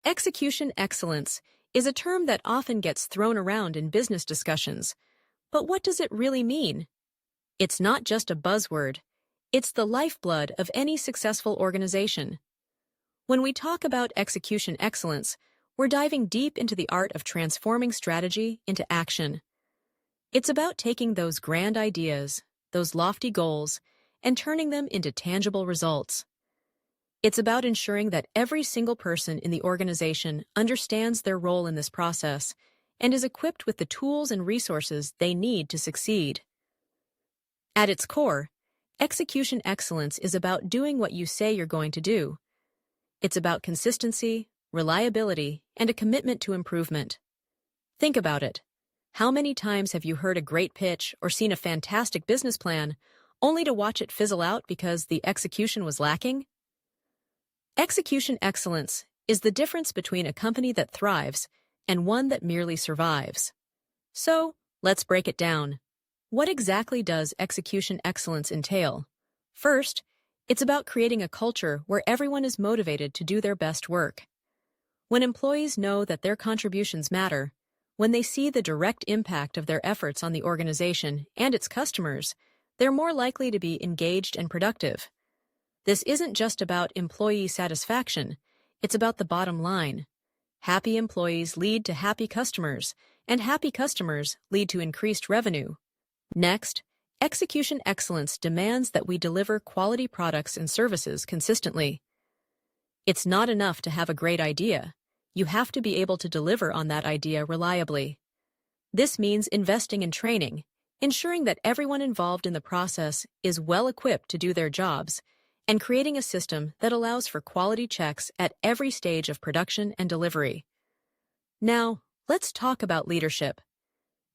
Execution excellence is a term that often gets thrown around in business discussions. But what does it really mean? It's not just a buzzword. It's the lifeblood of any successful organization. When we talk about execution excellence, we're diving deep into the art of transforming strategy into action. It's about taking those grand ideas, those lofty goals, and turning them into tangible results. It's about ensuring that every single person in the organization understands their role in this process and is equipped with the tools and resources they need to succeed. At its core, execution excellence is about doing what you say you're going to do. It's about consistency, reliability, and a commitment to improvement. Think about it. How many times have you heard a great pitch or seen a fantastic business plan, only to watch it fizzle out because the execution was lacking? Execution excellence is the difference between a company that thrives and one that merely survives. So, let's break it down. What exactly does execution excellence entail? First, it's about creating a culture where everyone is motivated to do their best work. When employees know that their contributions matter, when they see the direct impact of their efforts on the organization and its customers, they're more likely to be engaged and productive. This isn't just about employee satisfaction, it's about the bottom line. Happy employees lead to happy customers, and happy customers lead to increased revenue. Next, execution excellence demands that we deliver quality products and services consistently. It's not enough to have a great idea. You have to be able to deliver on that idea reliably. This means investing in training, ensuring that everyone involved in the process is well equipped to do their jobs, and creating a system that allows for quality checks at every stage of production and delivery. Now, let's talk about leadership.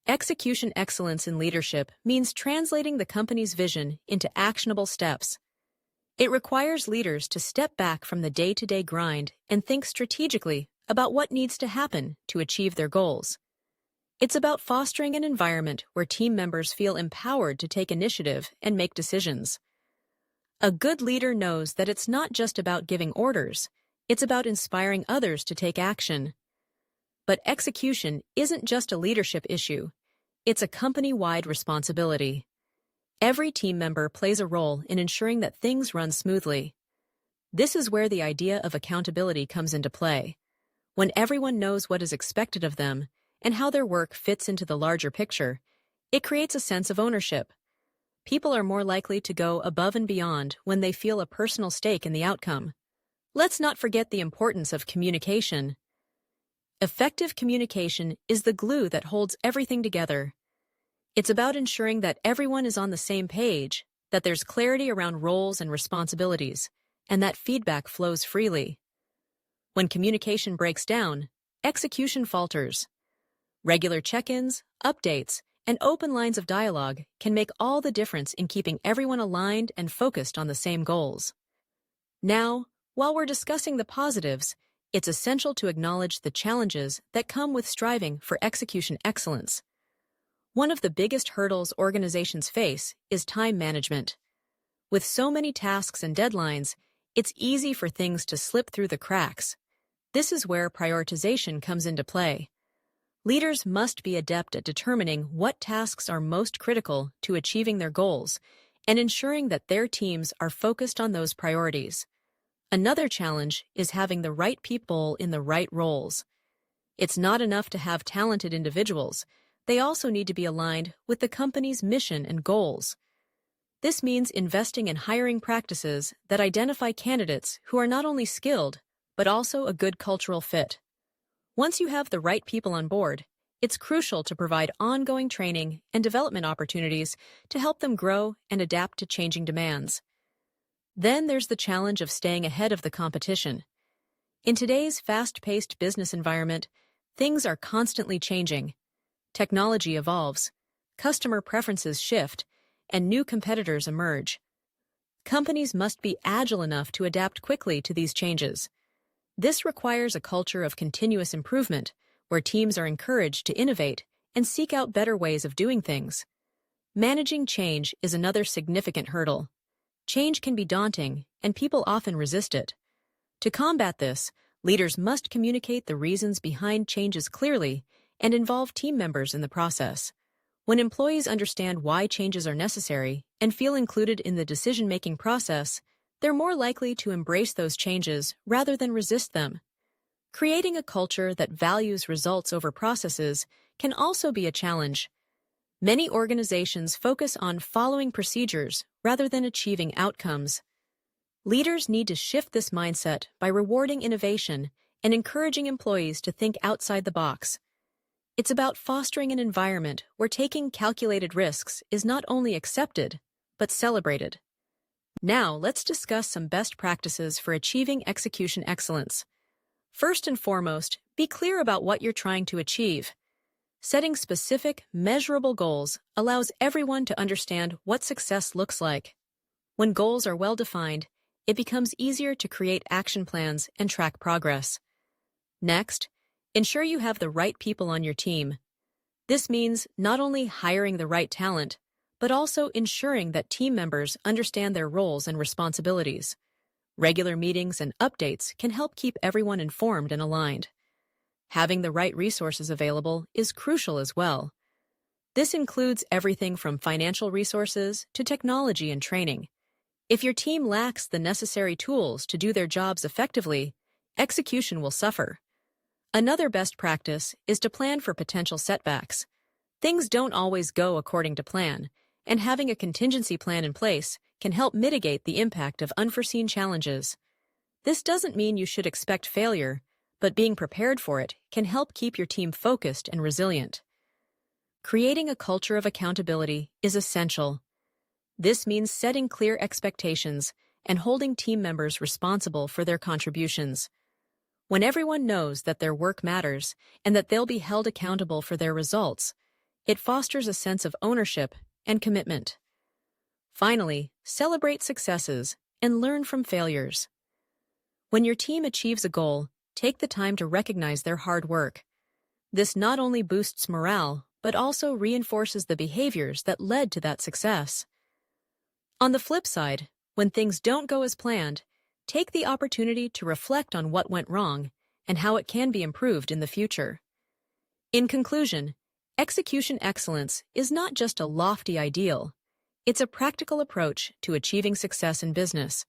Execution excellence in leadership means translating the company's vision into actionable steps. It requires leaders to step back from the day-to-day grind and think strategically about what needs to happen to achieve their goals. It's about fostering an environment where team members feel empowered to take initiative and make decisions. A good leader knows that it's not just about giving orders, it's about inspiring others to take action. But execution isn't just a leadership issue, it's a company-wide responsibility. Every team member plays a role in ensuring that things run smoothly. This is where the idea of accountability comes into play. When everyone knows what is expected of them and how their work fits into the larger picture, it creates a sense of ownership. People are more likely to go above and beyond when they feel a personal stake in the outcome. Let's not forget the importance of communication. Effective communication is the glue that holds everything together. It's about ensuring that everyone is on the same page, that there's clarity around roles and responsibilities, and that feedback flows freely. When communication breaks down, execution falters. Regular check-ins, updates, and open lines of dialogue can make all the difference in keeping everyone aligned and focused on the same goals. Now, while we're discussing the positives, it's essential to acknowledge the challenges that come with striving for execution excellence. One of the biggest hurdles organizations face is time management. With so many tasks and deadlines, it's easy for things to slip through the cracks. This is where prioritization comes into play. Leaders must be adept at determining what tasks are most critical to achieving their goals and ensuring that their teams are focused on those priorities. Another challenge is having the right people in the right roles. It's not enough to have talented individuals. They also need to be aligned with the company's mission and goals. This means investing in hiring practices that identify candidates who are not only skilled, but also a good cultural fit. Once you have the right people on board, it's crucial to provide ongoing training and development opportunities to help them grow and adapt to changing demands. Then there's the challenge of staying ahead of the competition. In today's fast-paced business environment, things are constantly changing. Technology evolves, customer preferences shift, and new competitors emerge. Companies must be agile enough to adapt quickly to these changes. This requires a culture of continuous improvement, where teams are encouraged to innovate and seek out better ways of doing things. Managing change is another significant hurdle. Change can be daunting, and people often resist it. To combat this, Leaders must communicate the reasons behind changes clearly and involve team members in the process. When employees understand why changes are necessary and feel included in the decision-making process, they're more likely to embrace those changes rather than resist them. Creating a culture that values results over processes can also be a challenge. Many organizations focus on following procedures rather than achieving outcomes. Leaders need to shift this mindset by rewarding innovation and encouraging employees to think outside the box. It's about fostering an environment where taking calculated risks is not only accepted, but celebrated. Now, let's discuss some best practices for achieving execution excellence. First and foremost, be clear about what you're trying to achieve. Setting specific, measurable goals allows everyone to understand what success looks like. When goals are well-defined, it becomes easier to create action plans and track progress. Next, ensure you have the right people on your team. This means not only hiring the right talent, but also ensuring that team members understand their roles and responsibilities. Regular meetings and updates can help keep everyone informed and aligned. Having the right resources available is crucial as well. This includes everything from financial resources to technology and training. If your team lacks the necessary tools to do their jobs effectively, execution will suffer. Another best practice is to plan for potential setbacks. Things don't always go according to plan, and having a contingency plan in place can help mitigate the impact of unforeseen challenges. This doesn't mean you should expect failure, but being prepared for it can help keep your team focused and resilient. Creating a culture of accountability is essential. This means setting clear expectations and holding team members responsible for their contributions. When everyone knows that their work matters and that they'll be held accountable for their results, it fosters a sense of ownership and commitment. Finally, celebrate successes and learn from failures. When your team achieves a goal, take the time to recognize their hard work. This not only boosts morale, but also reinforces the behaviors that led to that success. On the flip side, when things don't go as planned, take the opportunity to reflect on what went wrong and how it can be improved in the future. In conclusion, execution excellence is not just a lofty ideal. It's a practical approach to achieving success in business.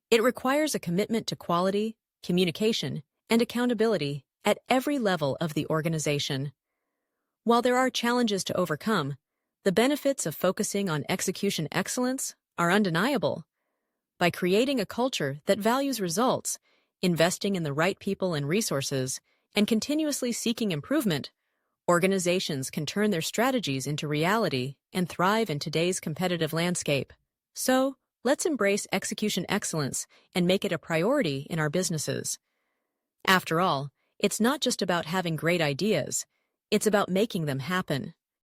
It requires a commitment to quality, communication, and accountability at every level of the organization. While there are challenges to overcome, the benefits of focusing on execution excellence are undeniable. By creating a culture that values results, investing in the right people and resources, and continuously seeking improvement, organizations can turn their strategies into reality and thrive in today's competitive landscape. So, let's embrace execution excellence and make it a priority in our businesses. After all, it's not just about having great ideas, it's about making them happen.